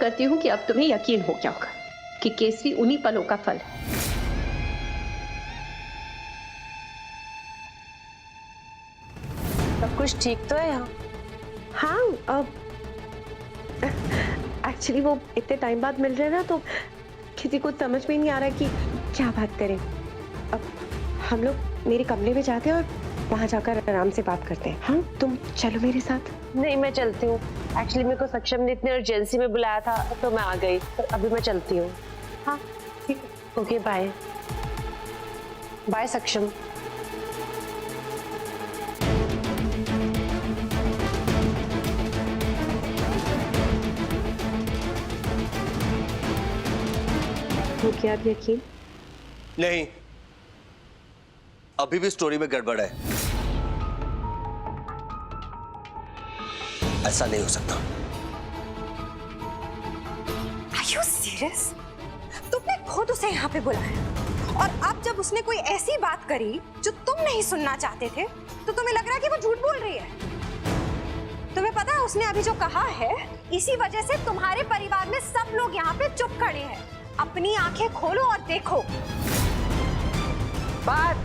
करती हूँ कि अब तुम्हें यकीन हो गया होगा कि केसरी उन्हीं पलों का फल है। सब कुछ ठीक तो है यहाँ? हाँ, एक्चुअली वो इतने टाइम बाद मिल रहे हैं ना, तो किसी को समझ में नहीं आ रहा कि क्या बात करें। अब हम लोग मेरे कमरे में जाते हैं और वहां जाकर आराम से बात करते हैं। हाँ, तुम चलो मेरे साथ। नहीं, मैं चलती हूँ। एक्चुअली मेरे को सक्षम ने इतनी अर्जेंसी में बुलाया था तो मैं आ गई, तो अभी मैं चलती हूँ। हाँ ठीक है। ओके, बाय बाय सक्षम। हो गया अब यकीन? नहीं, अभी भी स्टोरी में गड़बड़ है। ऐसा नहीं हो सकता। Are you serious? तुमने खुद उसे यहाँ पे बुलाया और अब जब उसने कोई ऐसी बात करी जो तुम नहीं सुनना चाहते थे, तो तुम्हें लग रहा है कि वो झूठ बोल रही है। तुम्हें पता है उसने अभी जो कहा है, इसी वजह से तुम्हारे परिवार में सब लोग यहाँ पे चुप खड़े हैं। अपनी आंखें खोलो और देखो। बात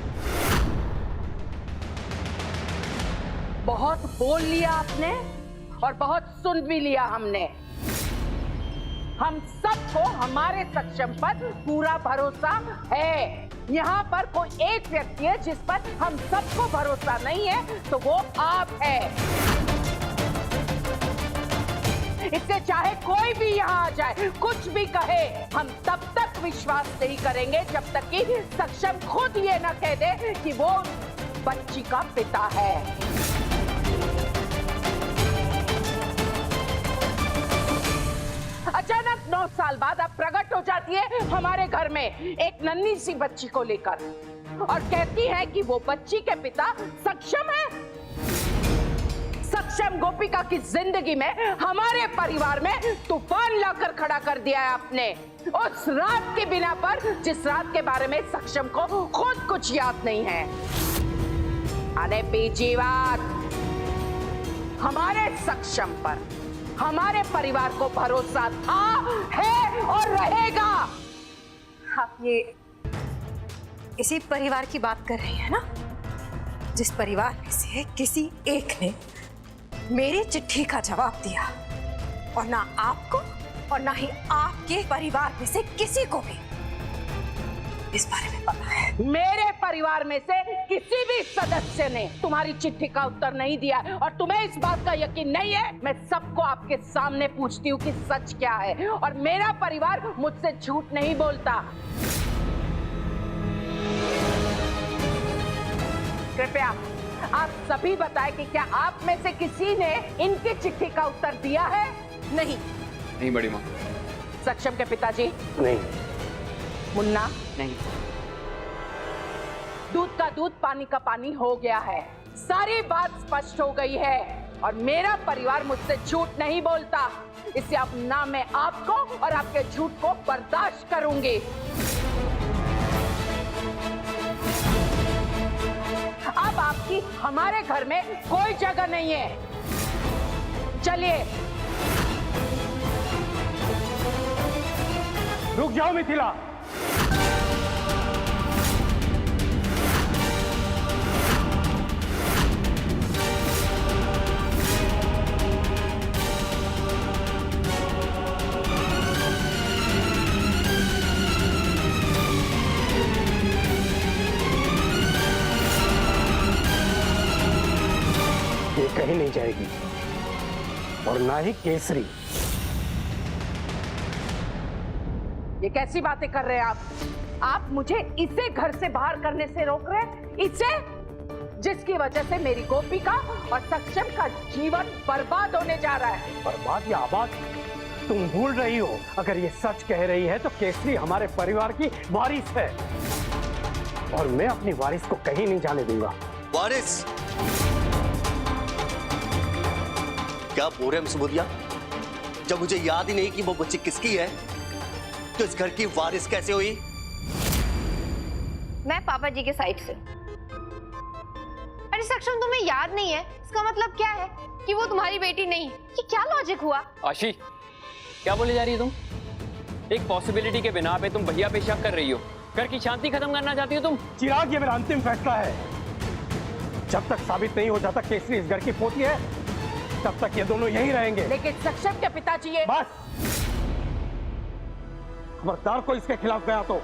बहुत बोल लिया आपने और बहुत सुन भी लिया हमने। हम सबको हमारे सक्षम पर पूरा भरोसा है। यहाँ पर कोई एक व्यक्ति है जिस पर हम सबको भरोसा नहीं है, तो वो आप है। इससे चाहे कोई भी यहाँ आ जाए, कुछ भी कहे, हम तब तक विश्वास नहीं करेंगे जब तक कि सक्षम खुद ये न कह दे कि वो बच्ची का पिता है। अचानक 9 साल बाद आप प्रकट हो जाती है हमारे घर में एक नन्ही सी बच्ची को लेकर और कहती है कि वो बच्ची के पिता सक्षम है। सक्षम गोपिका की जिंदगी में, हमारे परिवार में तूफान लाकर खड़ा कर दिया है आपने, उस रात के बिना पर जिस रात के बारे में सक्षम को खुद कुछ याद नहीं है। अरे पीछे बात, हमारे सक्षम पर हमारे परिवार को भरोसा था, है और रहेगा। आप ये इसी परिवार की बात कर रही है ना, जिस परिवार में से किसी एक ने मेरी चिट्ठी का जवाब दिया और ना आपको और ना ही आपके परिवार में से किसी को भी इस बारे में पता है। मेरे परिवार में से किसी भी सदस्य ने तुम्हारी चिट्ठी का उत्तर नहीं दिया और तुम्हें इस बात का यकीन नहीं है। मैं सबको आपके सामने पूछती हूँ कि सच क्या है और मेरा परिवार मुझसे झूठ नहीं बोलता। कृपया आप सभी बताएं कि क्या आप में से किसी ने इनकी चिट्ठी का उत्तर दिया है? नहीं बड़ी माँ। सक्षम के पिताजी? नहीं। मुन्ना? नहीं। दूध का दूध, पानी का पानी हो गया है। सारी बात स्पष्ट हो गई है और मेरा परिवार मुझसे झूठ नहीं बोलता। इससे अब ना मैं आपको और आपके झूठ को बर्दाश्त करूंगी। अब आपकी हमारे घर में कोई जगह नहीं है। चलिए। रुक जाओ मिथिला। ये कहीं नहीं जाएगी और ना ही केसरी। ये कैसी बातें कर रहे हैं आप मुझे इसे घर से बाहर करने से रोक रहे हैं? इसे, जिसकी वजह से मेरी गोपिका और सक्षम का जीवन बर्बाद होने जा रहा है। बर्बाद या आबाद, तुम भूल रही हो। अगर ये सच कह रही है तो केसरी हमारे परिवार की वारिस है और मैं अपनी वारिस को कहीं नहीं जाने दूंगा। वारिस? क्या बोल रहे हमसे बोलिया? जब मुझे याद ही नहीं कि वो बच्ची किसकी है, तो इस घर की वारिस कैसे हुई? मैं पापा जी के साइड से। अरे सक्षम, तुम्हें याद नहीं है, इसका मतलब क्या है कि वो तुम्हारी बेटी नहीं? ये क्या लॉजिक हुआ? आशी, क्या बोले जा रही हो तुम? एक पॉसिबिलिटी के बिना पे तुम भैया पे शक कर रही हो, घर की शांति खत्म करना चाहती हो तुम? चिराग, ये मेरा अंतिम फैसला है। जब तक साबित नहीं हो जाता केसरी इस घर की पोती है, तब तक ये दोनों यहीं रहेंगे। लेकिन सक्षम के पिताजी ये बस, खबरदार को इसके खिलाफ गया तो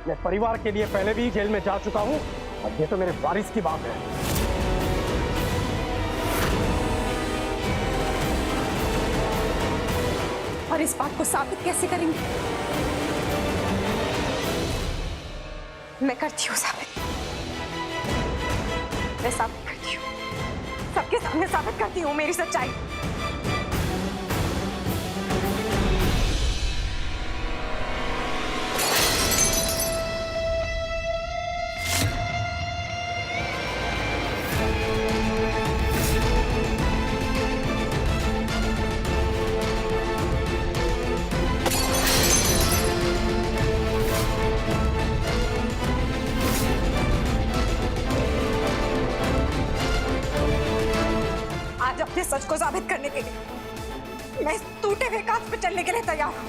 मैं परिवार के लिए पहले भी जेल में जा चुका हूं, और ये तो मेरे वारिस की बात है। और इस बात को साबित कैसे करेंगे? मैं करती हूँ साबित, मैं साबित करती हूँ, सबके सामने साबित करती हूँ मेरी सच्चाई। आज अपने सच को साबित करने के लिए मैं इस टूटे हुए कांच पे चलने के लिए तैयार हूं।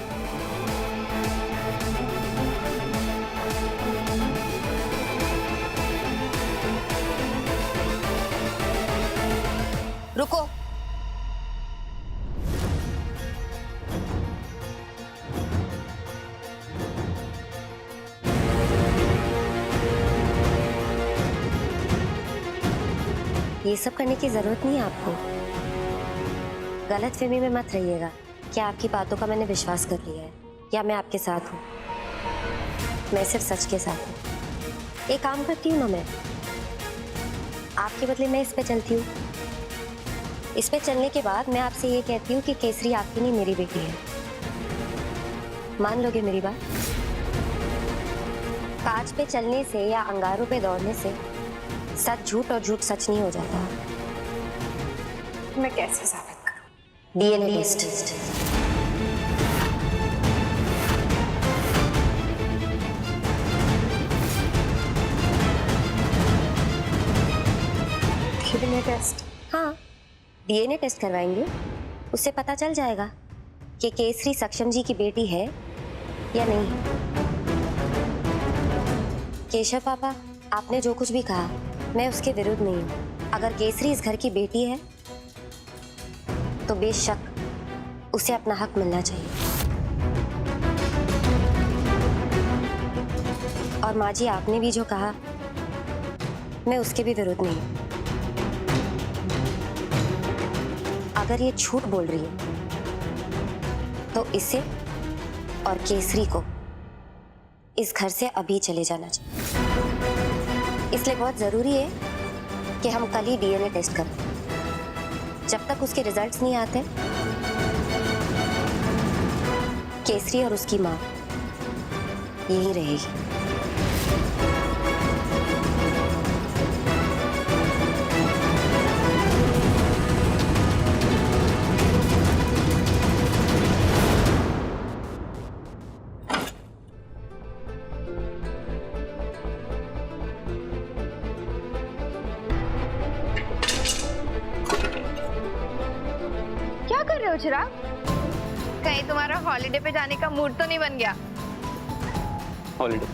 रुको। ये सब करने की जरूरत नहीं है आपको। गलतफहमी में मत रहिएगा कि आपकी बातों का मैंने विश्वास कर लिया है या मैं आपके साथ हूँ। मैं सिर्फ सच के साथ हूँ। एक काम करती हूँ ना मैं, आपके बदले मैं इस पे चलती हूँ। इस पे चलने के बाद मैं आपसे ये कहती हूँ कि केसरी आपकी नहीं मेरी बेटी है। मान लोगे मेरी बात? कांच पे चलने से या अंगारों पे दौड़ने से सच झूठ और झूठ सच नहीं हो जाता। मैं कैसे साबित करूं? DNA test. DNA test? हाँ, डीएनए टेस्ट करवाएंगे, उससे पता चल जाएगा कि केसरी सक्षम जी की बेटी है या नहीं। केशव पापा, आपने जो कुछ भी कहा मैं उसके विरुद्ध नहीं हूँ। अगर केसरी इस घर की बेटी है तो बेशक उसे अपना हक मिलना चाहिए। और माँ जी, आपने भी जो कहा मैं उसके भी विरुद्ध नहीं हूँ। अगर ये झूठ बोल रही है तो इसे और केसरी को इस घर से अभी चले जाना चाहिए। इसलिए बहुत जरूरी है कि हम कल ही डीएनए टेस्ट करें। जब तक उसके रिजल्ट्स नहीं आते, केसरी और उसकी मां यही रहेगी। क्या कर रहे हो चिराग? कहीं तुम्हारा हॉलिडे पे जाने का मूड तो नहीं बन गया? हॉलिडे?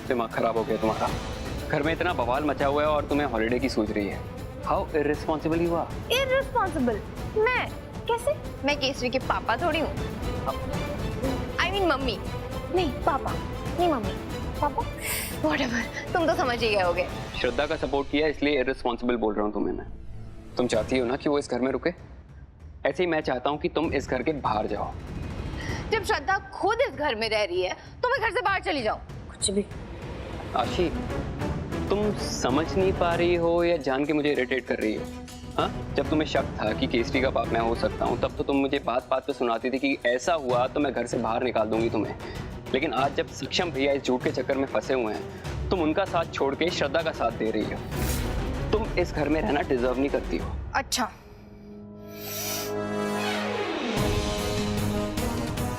दिमाग खराब हो गया तुम्हारा। घर में इतना बवाल मचा हुआ है और तुम्हें हॉलिडे की सोच रही है। How irresponsible you are. Irresponsible? मैं? कैसे? मैं केसरी के पापा थोड़ी हूँ। I mean mummy. नहीं पापा, नहीं मम्मी, पापा। व्हाटएवर, तुम तो समझ ही गए होगे। श्रद्धा का सपोर्ट किया इसलिए इररिस्पॉन्सिबल बोल रहा हूँ तुम्हें मैं। तुम चाहती हो ना कि वो इस घर में रुके, ऐसे ही मैं चाहता हूँ कि तुम इस घर के बाहर जाओ। जब श्रद्धा खुद इस घर में रह रही है तो मैं घर से बाहर चली जाऊँ? कुछ भी। आशी, तुम समझ नहीं पा रही हो या जान के मुझे इरिटेट कर रही हो? हाँ, जब तुम्हें शक था कि केसरी का बाप मैं हो सकता हूँ तब तो तुम मुझे बात बात पे सुनाती थी कि ऐसा हुआ तो मैं घर से बाहर निकाल दूंगी तुम्हें। लेकिन आज जब सक्षम भैया इस झूठ के चक्कर में फंसे हुए हैं, तुम उनका साथ छोड़ के श्रद्धा का साथ दे रही हो। तुम इस घर में रहना डिजर्व नहीं करती हो। अच्छा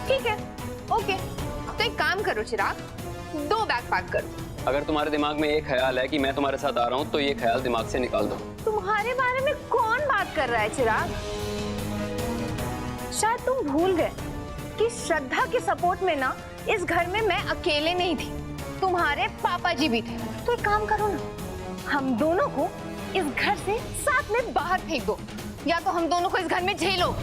ठीक है, ओके। तो एक काम करो चिराग, 2 बैग पैक करो। अगर तुम्हारे दिमाग में एक ख्याल है कि मैं तुम्हारे साथ आ रहा हूँ तो ये ख्याल दिमाग से निकाल दो। तुम्हारे बारे में कौन बात कर रहा है चिराग? शायद तुम भूल गए कि श्रद्धा के सपोर्ट में ना इस घर में मैं अकेले नहीं थी, तुम्हारे पापा जी भी थे। तो एक काम करो ना, हम दोनों को इस घर से साथ में बाहर फेंक दो, या तो हम दोनों को इस घर में झेलो।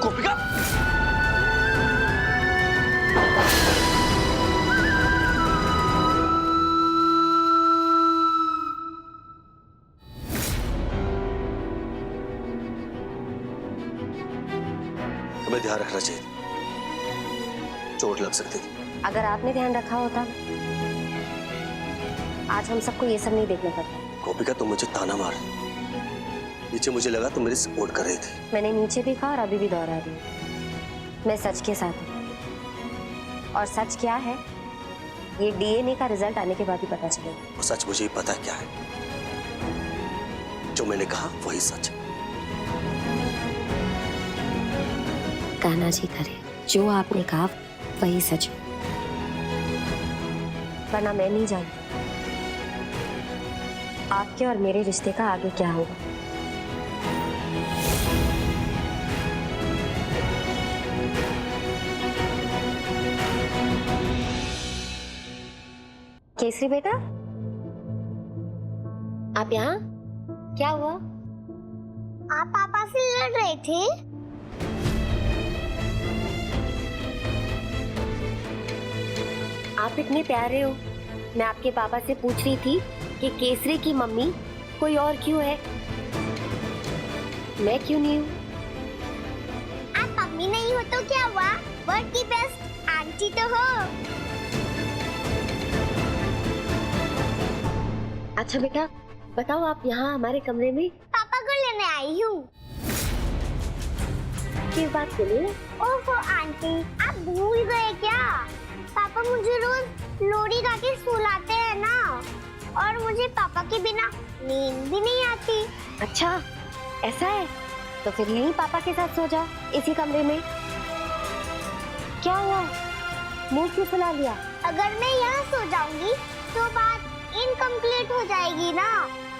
गोपिका, हमें ध्यान रखना चाहिए, चोट लग सकती थी। अगर आपने ध्यान रखा होता आज हम सबको ये सब नहीं देखना पड़ता। गोपिका, तुम मुझे ताना मार, नीचे मुझे लगा तुम मेरी सपोर्ट कर रही थी। मैंने नीचे भी कहा और अभी भी दोहरा रही हूं, मैं सच के साथ हूँ। और सच क्या है ये डीएनए का रिजल्ट आने के बाद ही पता चलेगा। वो सच मुझे ही पता है क्या है। जो मैंने कहा वही सच है। कान्हा जी करे, जो आपने कहा वही सच हो, वरना मैं नहीं जानती आपके और मेरे रिश्ते का आगे क्या होगा। केसरी बेटा, आप यहाँ? क्या हुआ? आप पापा से लड़ रहे थे? आप इतने प्यारे हो, मैं आपके पापा से पूछ रही थी कि केसरी की मम्मी कोई और क्यों है, मैं क्यों नहीं हूँ? आप मम्मी नहीं हो तो क्या हुआ, वर्ल्ड की बेस्ट आंटी तो हो। अच्छा बेटा बताओ, आप यहाँ हमारे कमरे में पापा को लेने आई हूँ। किस बात के लिए? ओहो आंटी, आप भूल गए क्या? पापा मुझे रोज लोरी गा के सुलाते हैं ना, और मुझे पापा के बिना नींद भी नहीं आती। अच्छा ऐसा है, तो फिर यहीं पापा के साथ सो जाओ, इसी कमरे में। क्या हुआ, मुंह क्यों फुला लिया? अगर मैं यहाँ सो जाऊंगी तो बात इनकम्प्लीट हो जाएगी ना।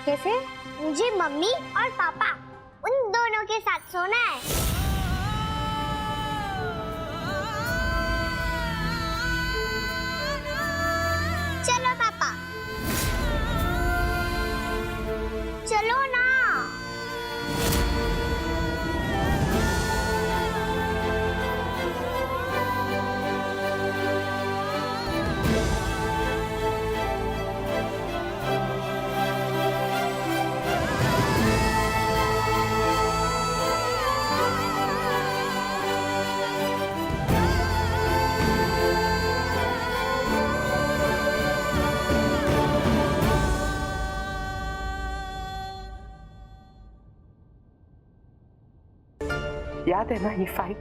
कैसे? मुझे मम्मी और पापा उन दोनों के साथ सोना है। चलो पापा, चलो ना। याद है ना ये फाइल?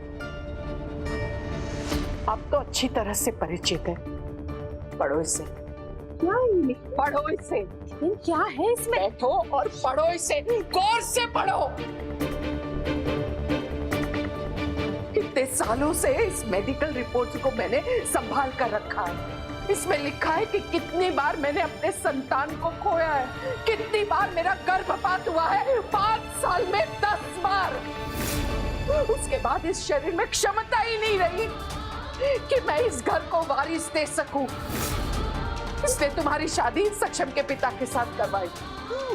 अब तो अच्छी तरह से परिचित है। पढ़ो इसे। क्या है? पढ़ो इसे। क्या है इसमें? बैठो और पढ़ो इसे, गौर से पढ़ो। कितने सालों से इस मेडिकल रिपोर्ट को मैंने संभाल कर रखा है। इसमें लिखा है कि कितनी बार मैंने अपने संतान को खोया है, कितनी बार मेरा गर्भपात हुआ है, 5 साल में 10 बार। उसके बाद इस शरीर में क्षमता ही नहीं रही कि मैं इस घर को वारिस दे सकूं। इसने तुम्हारी शादी सक्षम के पिता के साथ करवाई।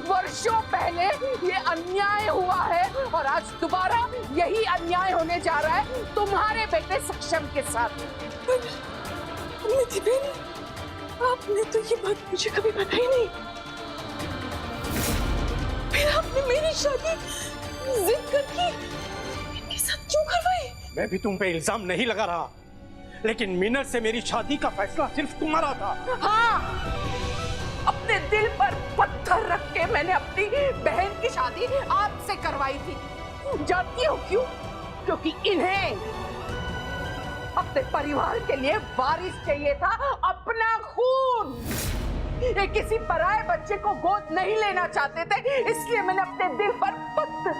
वर्षों पहले ये अन्याय हुआ है और आज दोबारा यही अन्याय होने जा रहा है तुम्हारे बेटे सक्षम के साथ। निधि बेन, आपने तो ये बात मुझे कभी बताई नहीं। फिर आपने मेरी शादी जिद करके इनके साथ क्यों करवाई? मैं भी तुम पे इल्जाम नहीं लगा रहा, लेकिन मीनत से मेरी शादी का फैसला सिर्फ तुम्हारा था। हाँ, अपने दिल पर पत्थर रख के मैंने अपनी बहन की शादी आपसे करवाई थी। जानती हो क्यों? क्योंकि इन्हें अपने परिवार के लिए वारिस चाहिए था, अपना खून। ये किसी पराये बच्चे को गोद नहीं लेना चाहते थे, इसलिए मैंने अपने दिल पर पत्थर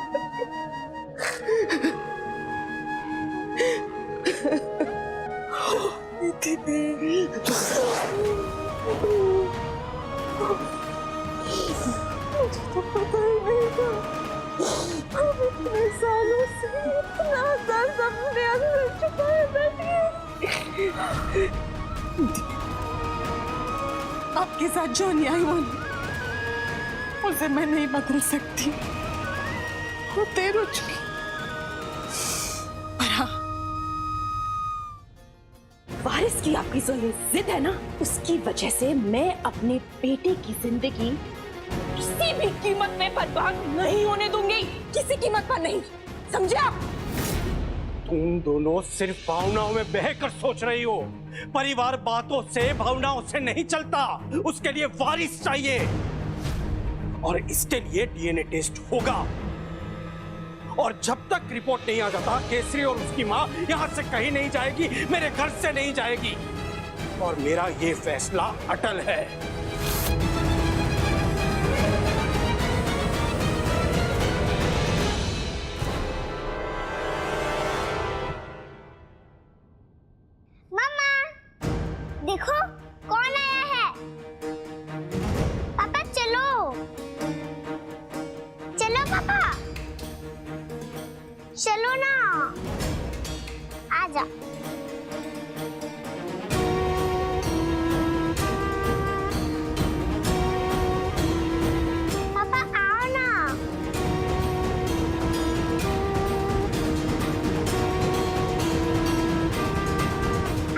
मुझे तो पता ही नहीं था। अब इतने सालों से इतना दर्द अपने अंदर छुपाए बैठी है। आपके साथ जो अन्याय हुआ उसे मैं नहीं बदल सकती, वो देर हो चुकी। पर हाँ, वारिस की आपकी जो ये जिद है ना, उसकी वजह से मैं अपने बेटे की जिंदगी किसी भी कीमत में बर्बाद नहीं होने दूंगी, किसी कीमत पर नहीं, समझे आप? तुम दोनों सिर्फ भावनाओं में बहकर सोच रही हो। परिवार बातों से, भावनाओं से नहीं चलता, उसके लिए वारिस चाहिए और इसके लिए डीएनए टेस्ट होगा। और जब तक रिपोर्ट नहीं आ जाता, केसरी और उसकी मां यहां से कहीं नहीं जाएगी, मेरे घर से नहीं जाएगी। और मेरा ये फैसला अटल है। देखो कौन आया है। पापा चलो, चलो पापा, चलो ना, आजा। पापा आओ ना।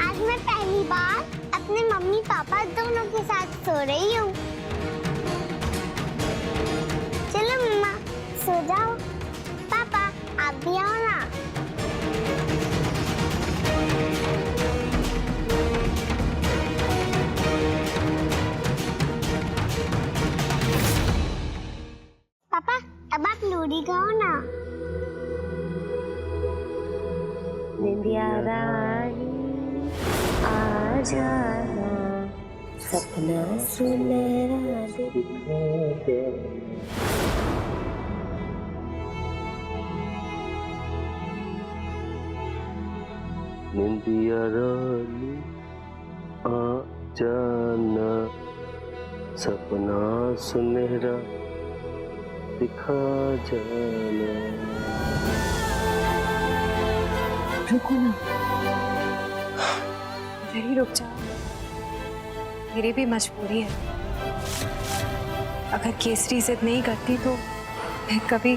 आज मैं पहली बार अपने मम्मी पापा दोनों के साथ सो रही हूँ। चलो मम्मा सो जाओ, पापा आप भी आओ ना। पापा अब आप लोरी गाओ ना। निंदिया रानी आ जाना, सपना सुनहरा दिखा दे। निंदिया रानी आ जाना, सपना सुनहरा दिखा जाना। रुको ना, यही रुक जाओ, मेरी भी मजबूरी है। अगर केसरी जिद नहीं करती तो मैं कभी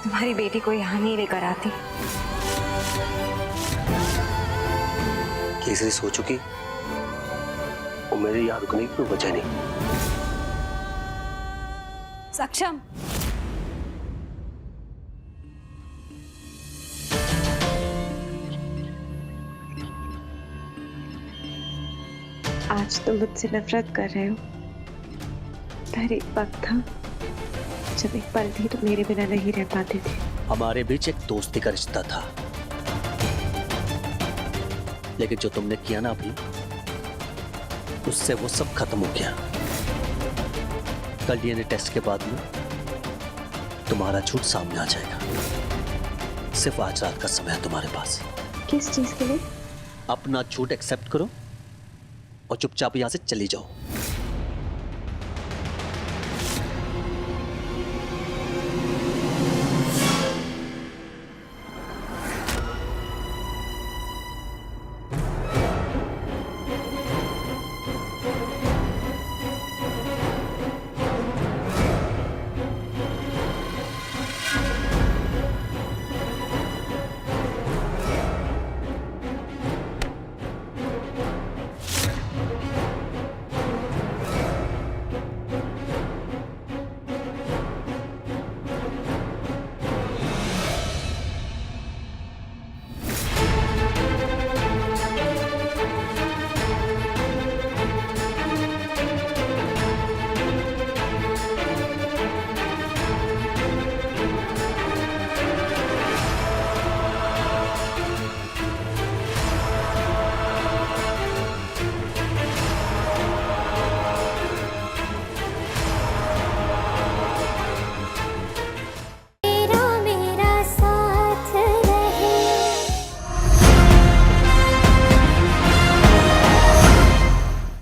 तुम्हारी बेटी को यहाँ नहीं लेकर आती। केसरी सो चुकी और मेरी याद करने की कोई वजह नहीं। सक्षम, आज तुम मुझसे नफरत कर रहे हो, पर एक वक्त था जब एक पल भी तुम मेरे बिना नहीं रह पाते थे। हमारे बीच एक दोस्ती का रिश्ता था, लेकिन जो तुमने किया ना अभी, उससे वो सब खत्म हो गया। कल डीएनए टेस्ट के बाद में तुम्हारा झूठ सामने आ जाएगा। सिर्फ आज रात का समय है तुम्हारे पास। किस चीज के लिए? अपना झूठ एक्सेप्ट करो और चुपचाप यहां से चली जाओ।